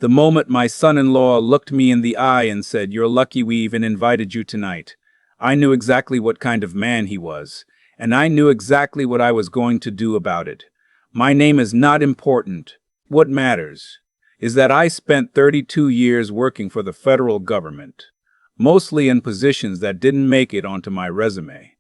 The moment my son-in-law looked me in the eye and said, "You're lucky we even invited you tonight," I knew exactly what kind of man he was, and I knew exactly what I was going to do about it. My name is not important. What matters is that I spent 32 years working for the federal government, mostly in positions that didn't make it onto my resume.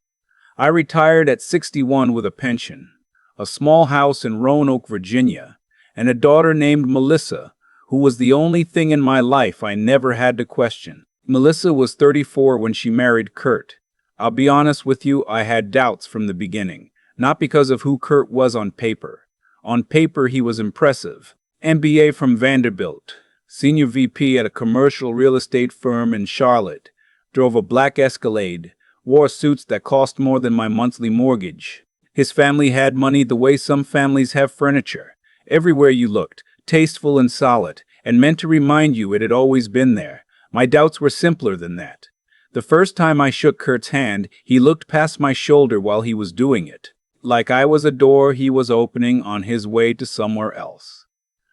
I retired at 61 with a pension, a small house in Roanoke, Virginia, and a daughter named Melissa, who was the only thing in my life I never had to question. Melissa was 34 when she married Kurt. I'll be honest with you, I had doubts from the beginning, not because of who Kurt was on paper. On paper, he was impressive. MBA from Vanderbilt, senior VP at a commercial real estate firm in Charlotte, drove a black Escalade, wore suits that cost more than my monthly mortgage. His family had money the way some families have furniture. Everywhere you looked, tasteful and solid, and meant to remind you it had always been there. My doubts were simpler than that. The first time I shook Kurt's hand, he looked past my shoulder while he was doing it, like I was a door he was opening on his way to somewhere else.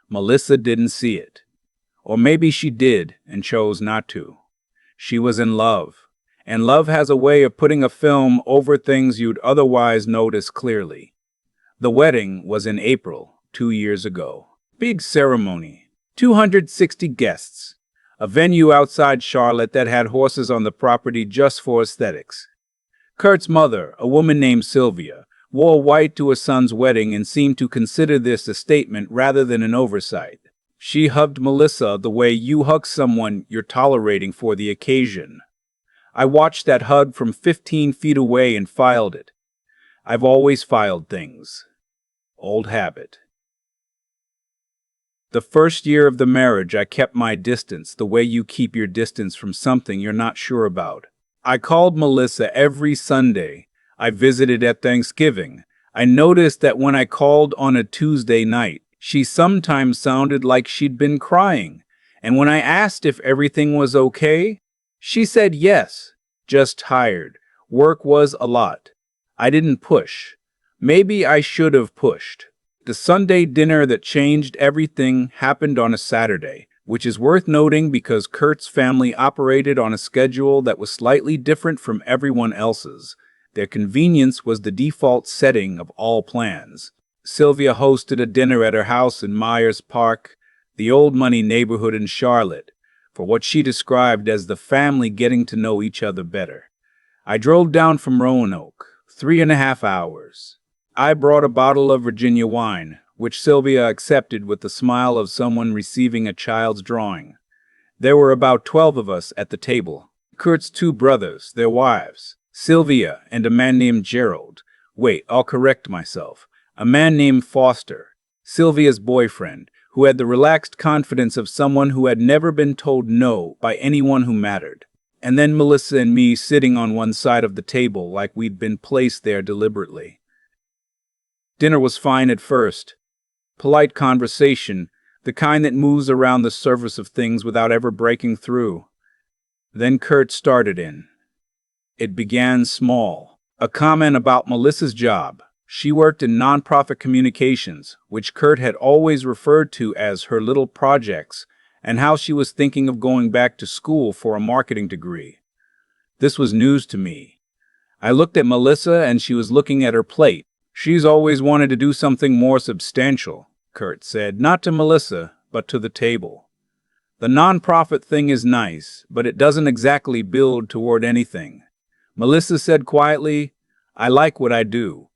Melissa didn't see it. Or maybe she did and chose not to. She was in love, and love has a way of putting a film over things you'd otherwise notice clearly. The wedding was in April, 2 years ago. Big ceremony, 260 guests, a venue outside Charlotte that had horses on the property just for aesthetics. Kurt's mother, a woman named Sylvia, wore white to her son's wedding and seemed to consider this a statement rather than an oversight. She hugged Melissa the way you hug someone you're tolerating for the occasion. I watched that hug from 15 feet away and filed it. I've always filed things. Old habit. The first year of the marriage, I kept my distance, the way you keep your distance from something you're not sure about. I called Melissa every Sunday. I visited at Thanksgiving. I noticed that when I called on a Tuesday night, she sometimes sounded like she'd been crying. And when I asked if everything was okay, she said yes, just tired. Work was a lot. I didn't push. Maybe I should have pushed. The Sunday dinner that changed everything happened on a Saturday, which is worth noting because Kurt's family operated on a schedule that was slightly different from everyone else's. Their convenience was the default setting of all plans. Sylvia hosted a dinner at her house in Myers Park, the old money neighborhood in Charlotte, for what she described as the family getting to know each other better. I drove down from Roanoke, 3.5 hours. I brought a bottle of Virginia wine, which Sylvia accepted with the smile of someone receiving a child's drawing. There were about 12 of us at the table. Kurt's 2 brothers, their wives, Sylvia, and a man named Gerald. Wait, I'll correct myself. A man named Foster, Sylvia's boyfriend, who had the relaxed confidence of someone who had never been told no by anyone who mattered. And then Melissa and me sitting on one side of the table like we'd been placed there deliberately. Dinner was fine at first. Polite conversation, the kind that moves around the surface of things without ever breaking through. Then Kurt started in. It began small. A comment about Melissa's job. She worked in nonprofit communications, which Kurt had always referred to as her little projects, and how she was thinking of going back to school for a marketing degree. This was news to me. I looked at Melissa and she was looking at her plate. "She's always wanted to do something more substantial," Kurt said, not to Melissa, but to the table. "The nonprofit thing is nice, but it doesn't exactly build toward anything." Melissa said quietly, "I like what I do."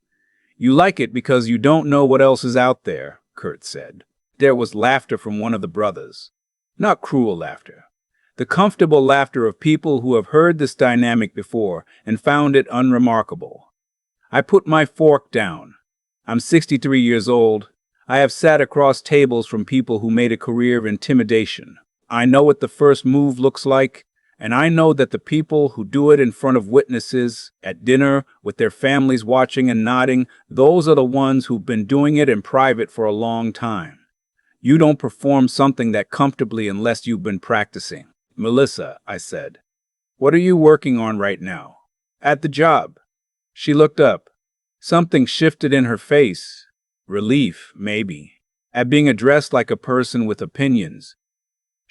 "You like it because you don't know what else is out there," Kurt said. There was laughter from one of the brothers. Not cruel laughter. The comfortable laughter of people who have heard this dynamic before and found it unremarkable. I put my fork down. I'm 63 years old. I have sat across tables from people who made a career of intimidation. I know what the first move looks like, and I know that the people who do it in front of witnesses, at dinner, with their families watching and nodding, those are the ones who've been doing it in private for a long time. You don't perform something that comfortably unless you've been practicing. "Melissa," I said, "what are you working on right now?" "At the job." She looked up. Something shifted in her face. Relief, maybe, at being addressed like a person with opinions.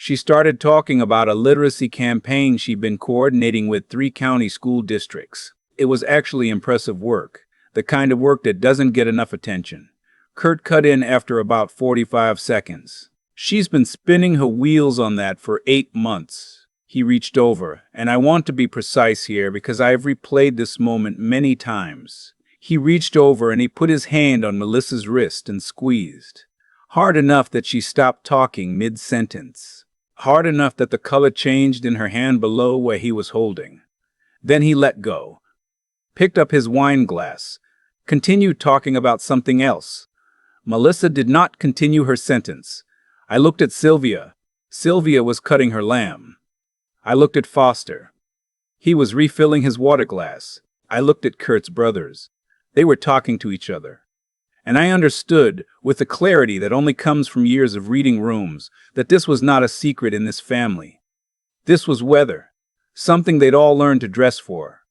She started talking about a literacy campaign she'd been coordinating with 3 county school districts. It was actually impressive work, the kind of work that doesn't get enough attention. Kurt cut in after about 45 seconds. She's been spinning her wheels on that for 8 months. He reached over, and I want to be precise here because I have replayed this moment many times. He reached over and he put his hand on Melissa's wrist and squeezed. Hard enough that she stopped talking mid-sentence. Hard enough that the color changed in her hand below where he was holding. Then he let go, picked up his wine glass, continued talking about something else. Melissa did not continue her sentence. I looked at Sylvia. Sylvia was cutting her lamb. I looked at Foster. He was refilling his water glass. I looked at Kurt's brothers. They were talking to each other. And I understood, with the clarity that only comes from years of reading rooms, that this was not a secret in this family. This was weather, something they'd all learned to dress for.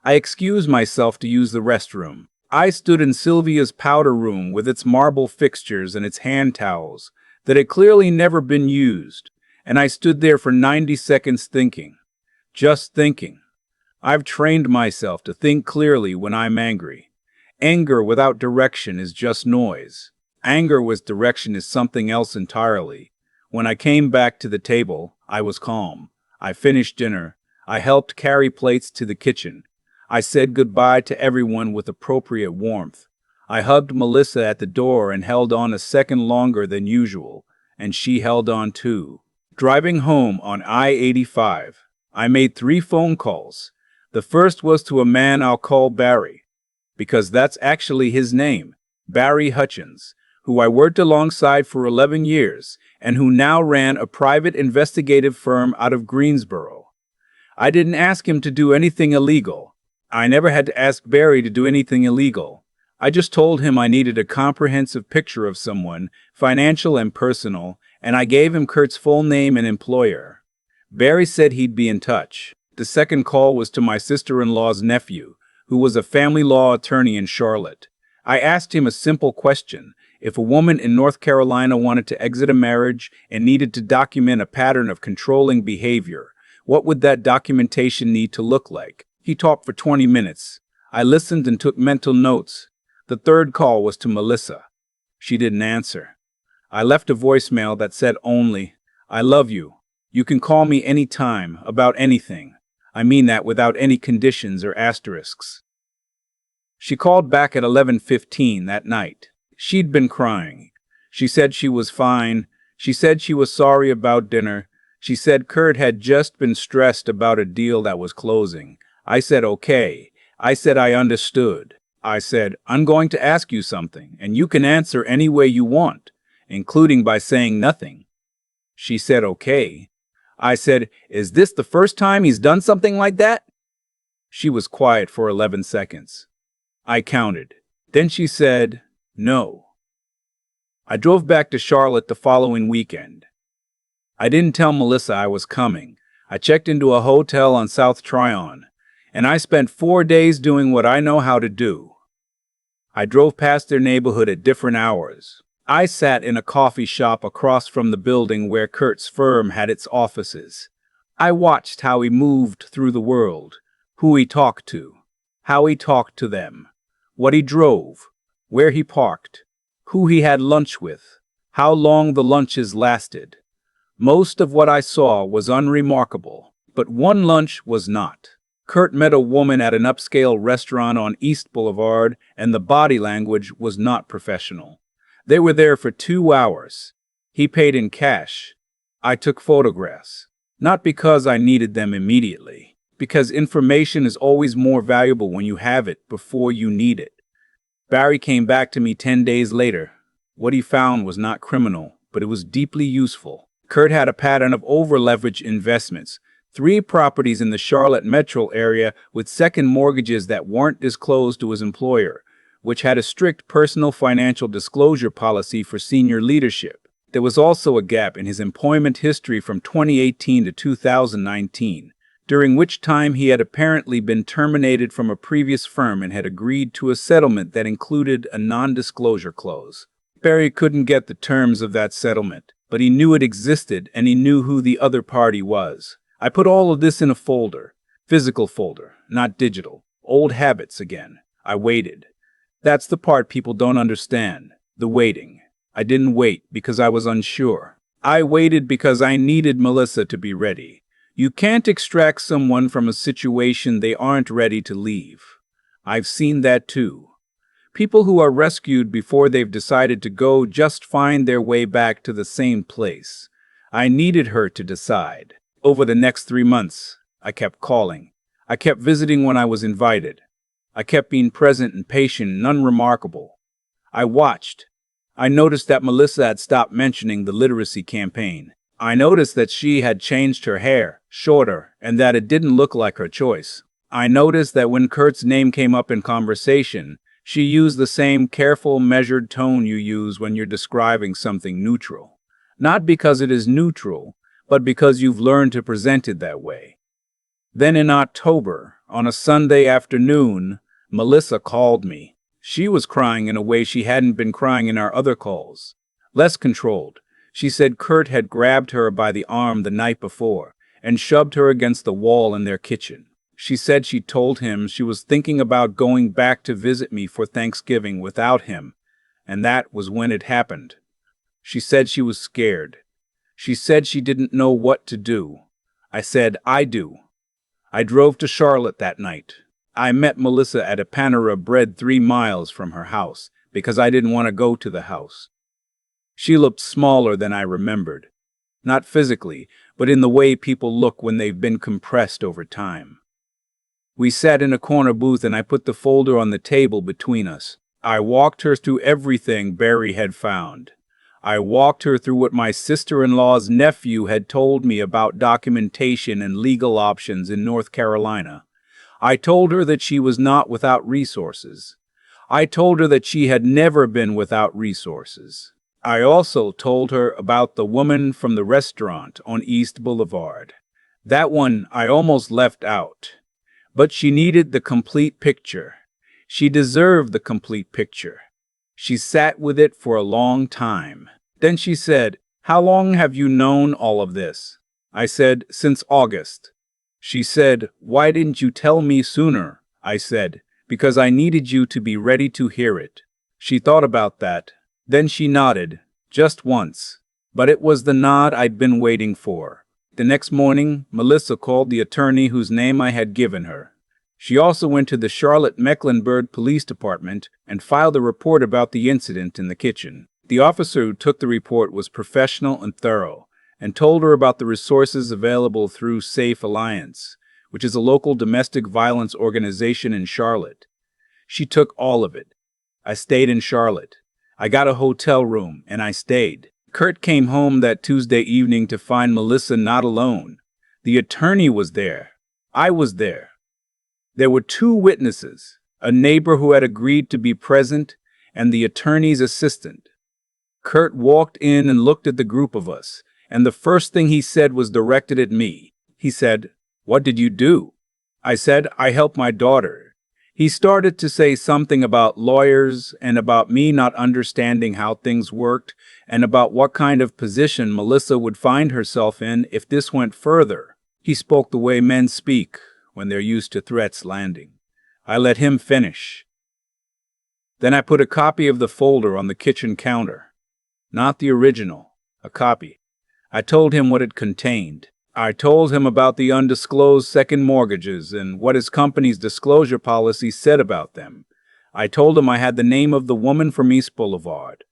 I excused myself to use the restroom. I stood in Sylvia's powder room with its marble fixtures and its hand towels that had clearly never been used, and I stood there for 90 seconds thinking. Just thinking. I've trained myself to think clearly when I'm angry. Anger without direction is just noise. Anger with direction is something else entirely. When I came back to the table, I was calm. I finished dinner. I helped carry plates to the kitchen. I said goodbye to everyone with appropriate warmth. I hugged Melissa at the door and held on a second longer than usual, and she held on too. Driving home on I-85, I made 3 phone calls. The first was to a man I'll call Barry, because that's actually his name, Barry Hutchins, who I worked alongside for 11 years and who now ran a private investigative firm out of Greensboro. I didn't ask him to do anything illegal. I never had to ask Barry to do anything illegal. I just told him I needed a comprehensive picture of someone, financial and personal, and I gave him Kurt's full name and employer. Barry said he'd be in touch. The second call was to my sister-in-law's nephew, who was a family law attorney in Charlotte. I asked him a simple question. If a woman in North Carolina wanted to exit a marriage and needed to document a pattern of controlling behavior, what would that documentation need to look like? He talked for 20 minutes. I listened and took mental notes. The third call was to Melissa. She didn't answer. I left a voicemail that said only, "I love you. You can call me any time, about anything. I mean that without any conditions or asterisks." She called back at 11:15 that night. She'd been crying. She said she was fine. She said she was sorry about dinner. She said Kurt had just been stressed about a deal that was closing. I said okay. I said I understood. I said, "I'm going to ask you something, and you can answer any way you want, including by saying nothing." She said okay. I said, "Is this the first time he's done something like that?" She was quiet for 11 seconds. I counted. Then she said, "No." I drove back to Charlotte the following weekend. I didn't tell Melissa I was coming. I checked into a hotel on South Tryon, and I spent 4 days doing what I know how to do. I drove past their neighborhood at different hours. I sat in a coffee shop across from the building where Kurt's firm had its offices. I watched how he moved through the world, who he talked to, how he talked to them, what he drove, where he parked, who he had lunch with, how long the lunches lasted. Most of what I saw was unremarkable, but one lunch was not. Kurt met a woman at an upscale restaurant on East Boulevard, and the body language was not professional. They were there for 2 hours. He paid in cash. I took photographs, not because I needed them immediately, because information is always more valuable when you have it before you need it. Barry came back to me 10 days later. What he found was not criminal, but it was deeply useful. Kurt had a pattern of over-leveraged investments, 3 properties in the Charlotte metro area with second mortgages that weren't disclosed to his employer, which had a strict personal financial disclosure policy for senior leadership. There was also a gap in his employment history from 2018 to 2019, during which time he had apparently been terminated from a previous firm and had agreed to a settlement that included a non-disclosure clause. Barry couldn't get the terms of that settlement, but he knew it existed and he knew who the other party was. I put all of this in a folder, physical folder, not digital. Old habits again. I waited. That's the part people don't understand, the waiting. I didn't wait because I was unsure. I waited because I needed Melissa to be ready. You can't extract someone from a situation they aren't ready to leave. I've seen that too. People who are rescued before they've decided to go just find their way back to the same place. I needed her to decide. Over the next 3 months, I kept calling. I kept visiting when I was invited. I kept being present and patient and unremarkable. I watched. I noticed that Melissa had stopped mentioning the literacy campaign. I noticed that she had changed her hair, shorter, and that it didn't look like her choice. I noticed that when Kurt's name came up in conversation, she used the same careful, measured tone you use when you're describing something neutral. Not because it is neutral, but because you've learned to present it that way. Then in October, on a Sunday afternoon, Melissa called me. She was crying in a way she hadn't been crying in our other calls. Less controlled. She said Kurt had grabbed her by the arm the night before and shoved her against the wall in their kitchen. She said she told him she was thinking about going back to visit me for Thanksgiving without him, and that was when it happened. She said she was scared. She said she didn't know what to do. I said, I do. I drove to Charlotte that night. I met Melissa at a Panera Bread 3 miles from her house because I didn't want to go to the house. She looked smaller than I remembered. Not physically, but in the way people look when they've been compressed over time. We sat in a corner booth and I put the folder on the table between us. I walked her through everything Barry had found. I walked her through what my sister-in-law's nephew had told me about documentation and legal options in North Carolina. I told her that she was not without resources. I told her that she had never been without resources. I also told her about the woman from the restaurant on East Boulevard. That one I almost left out. But she needed the complete picture. She deserved the complete picture. She sat with it for a long time. Then she said, "How long have you known all of this?" I said, "Since August." She said, "Why didn't you tell me sooner?" I said, "Because I needed you to be ready to hear it." She thought about that. Then she nodded, just once. But it was the nod I'd been waiting for. The next morning, Melissa called the attorney whose name I had given her. She also went to the Charlotte-Mecklenburg Police Department and filed a report about the incident in the kitchen. The officer who took the report was professional and thorough, and told her about the resources available through Safe Alliance, which is a local domestic violence organization in Charlotte. She took all of it. I stayed in Charlotte. I got a hotel room, and I stayed. Kurt came home that Tuesday evening to find Melissa not alone. The attorney was there. I was there. There were 2 witnesses, a neighbor who had agreed to be present, and the attorney's assistant. Kurt walked in and looked at the group of us, and the first thing he said was directed at me. He said, "What did you do?" I said, "I helped my daughter." He started to say something about lawyers and about me not understanding how things worked and about what kind of position Melissa would find herself in if this went further. He spoke the way men speak when they're used to threats landing. I let him finish. Then I put a copy of the folder on the kitchen counter. Not the original, a copy. I told him what it contained. I told him about the undisclosed second mortgages and what his company's disclosure policy said about them. I told him I had the name of the woman from East Boulevard.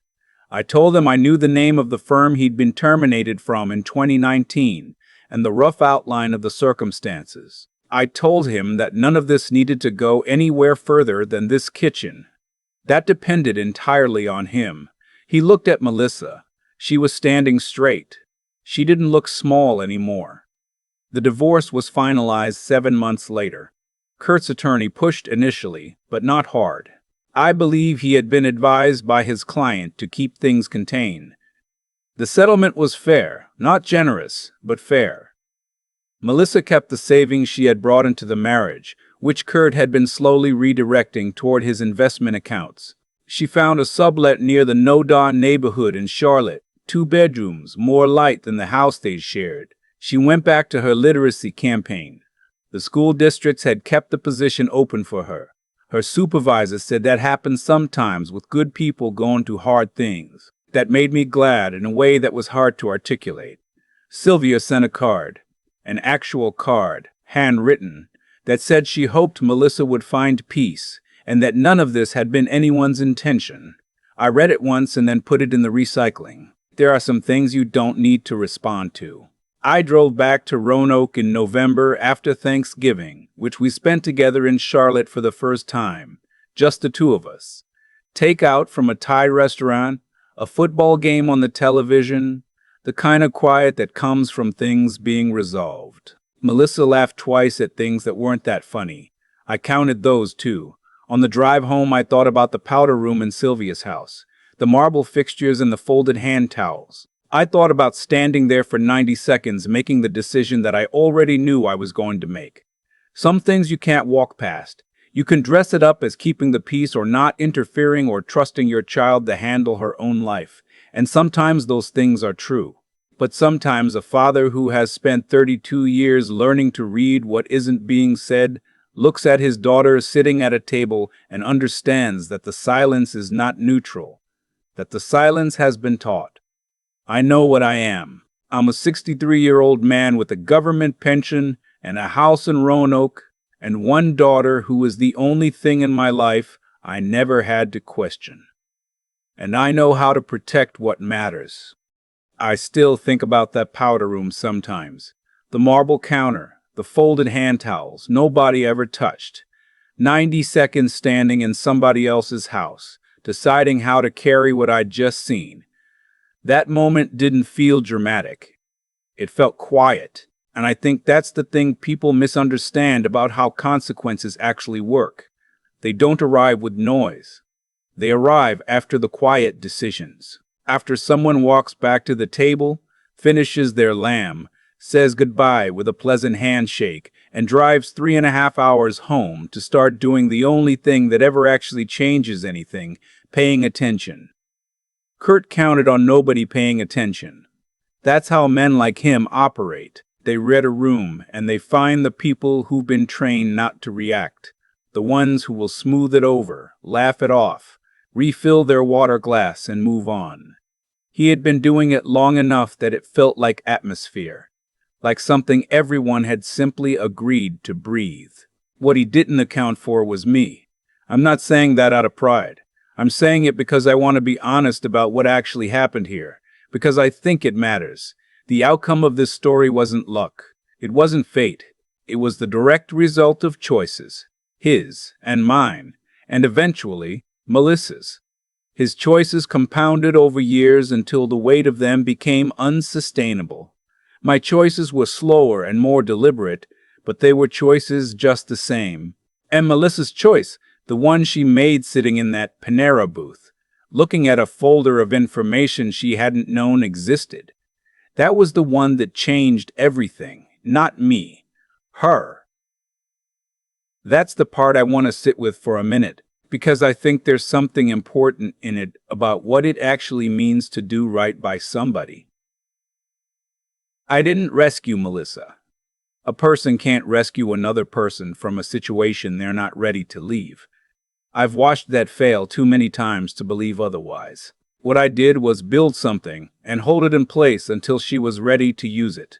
I told him I knew the name of the firm he'd been terminated from in 2019 and the rough outline of the circumstances. I told him that none of this needed to go anywhere further than this kitchen. That depended entirely on him. He looked at Melissa. She was standing straight. She didn't look small anymore. The divorce was finalized 7 months later. Kurt's attorney pushed initially, but not hard. I believe he had been advised by his client to keep things contained. The settlement was fair, not generous, but fair. Melissa kept the savings she had brought into the marriage, which Kurt had been slowly redirecting toward his investment accounts. She found a sublet near the No-Da neighborhood in Charlotte, 2 bedrooms, more light than the house they shared. She went back to her literacy campaign. The school districts had kept the position open for her. Her supervisor said that happens sometimes with good people going through hard things. That made me glad in a way that was hard to articulate. Sylvia sent a card, an actual card, handwritten, that said she hoped Melissa would find peace and that none of this had been anyone's intention. I read it once and then put it in the recycling. There are some things you don't need to respond to. I drove back to Roanoke in November after Thanksgiving, which we spent together in Charlotte for the first time, just the two of us. Takeout from a Thai restaurant, a football game on the television, the kind of quiet that comes from things being resolved. Melissa laughed twice at things that weren't that funny. I counted those too. On the drive home, I thought about the powder room in Sylvia's house, the marble fixtures and the folded hand towels. I thought about standing there for 90 seconds making the decision that I already knew I was going to make. Some things you can't walk past. You can dress it up as keeping the peace or not interfering or trusting your child to handle her own life. And sometimes those things are true. But sometimes a father who has spent 32 years learning to read what isn't being said looks at his daughter sitting at a table and understands that the silence is not neutral, that the silence has been taught. I know what I am. I'm a 63-year-old man with a government pension and a house in Roanoke and one daughter who is the only thing in my life I never had to question. And I know how to protect what matters. I still think about that powder room sometimes. The marble counter, the folded hand towels nobody ever touched. 90 seconds standing in somebody else's house, deciding how to carry what I'd just seen. That moment didn't feel dramatic. It felt quiet, and I think that's the thing people misunderstand about how consequences actually work. They don't arrive with noise. They arrive after the quiet decisions. After someone walks back to the table, finishes their lamb, says goodbye with a pleasant handshake, and drives 3.5 hours home to start doing the only thing that ever actually changes anything, paying attention. Kurt counted on nobody paying attention. That's how men like him operate. They read a room, and they find the people who've been trained not to react, the ones who will smooth it over, laugh it off, refill their water glass, and move on. He had been doing it long enough that it felt like atmosphere, like something everyone had simply agreed to breathe. What he didn't account for was me. I'm not saying that out of pride. I'm saying it because I want to be honest about what actually happened here, because I think it matters. The outcome of this story wasn't luck. It wasn't fate. It was the direct result of choices, his and mine, and eventually, Melissa's. His choices compounded over years until the weight of them became unsustainable. My choices were slower and more deliberate, but they were choices just the same. And Melissa's choice, the one she made sitting in that Panera booth, looking at a folder of information she hadn't known existed. That was the one that changed everything, not me, her. That's the part I want to sit with for a minute, because I think there's something important in it about what it actually means to do right by somebody. I didn't rescue Melissa. A person can't rescue another person from a situation they're not ready to leave. I've watched that fail too many times to believe otherwise. What I did was build something and hold it in place until she was ready to use it.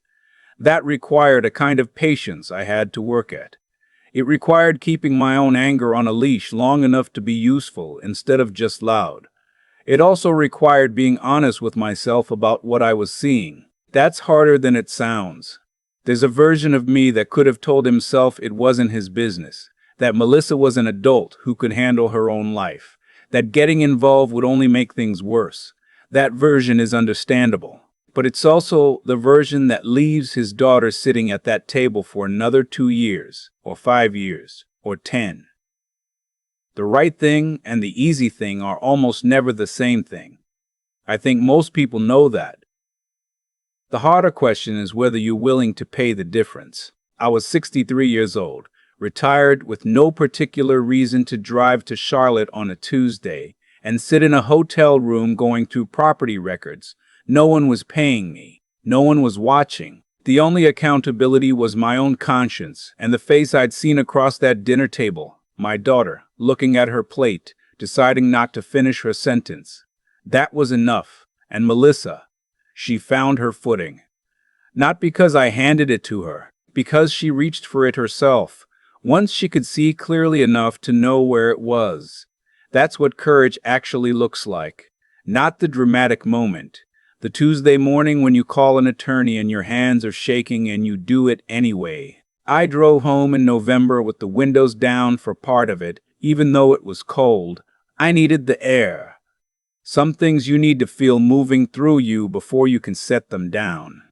That required a kind of patience I had to work at. It required keeping my own anger on a leash long enough to be useful instead of just loud. It also required being honest with myself about what I was seeing. That's harder than it sounds. There's a version of me that could have told himself it wasn't his business, that Melissa was an adult who could handle her own life, that getting involved would only make things worse. That version is understandable. But it's also the version that leaves his daughter sitting at that table for another 2 years, or 5 years, or 10. The right thing and the easy thing are almost never the same thing. I think most people know that. The harder question is whether you're willing to pay the difference. I was 63 years old, retired with no particular reason to drive to Charlotte on a Tuesday and sit in a hotel room going through property records, No one was paying me. No one was watching. The only accountability was my own conscience and the face I'd seen across that dinner table, my daughter, looking at her plate, deciding not to finish her sentence. That was enough. And Melissa, she found her footing. Not because I handed it to her, because she reached for it herself, once she could see clearly enough to know where it was. That's what courage actually looks like. Not the dramatic moment. The Tuesday morning when you call an attorney and your hands are shaking and you do it anyway. I drove home in November with the windows down for part of it, even though it was cold. I needed the air. Some things you need to feel moving through you before you can set them down.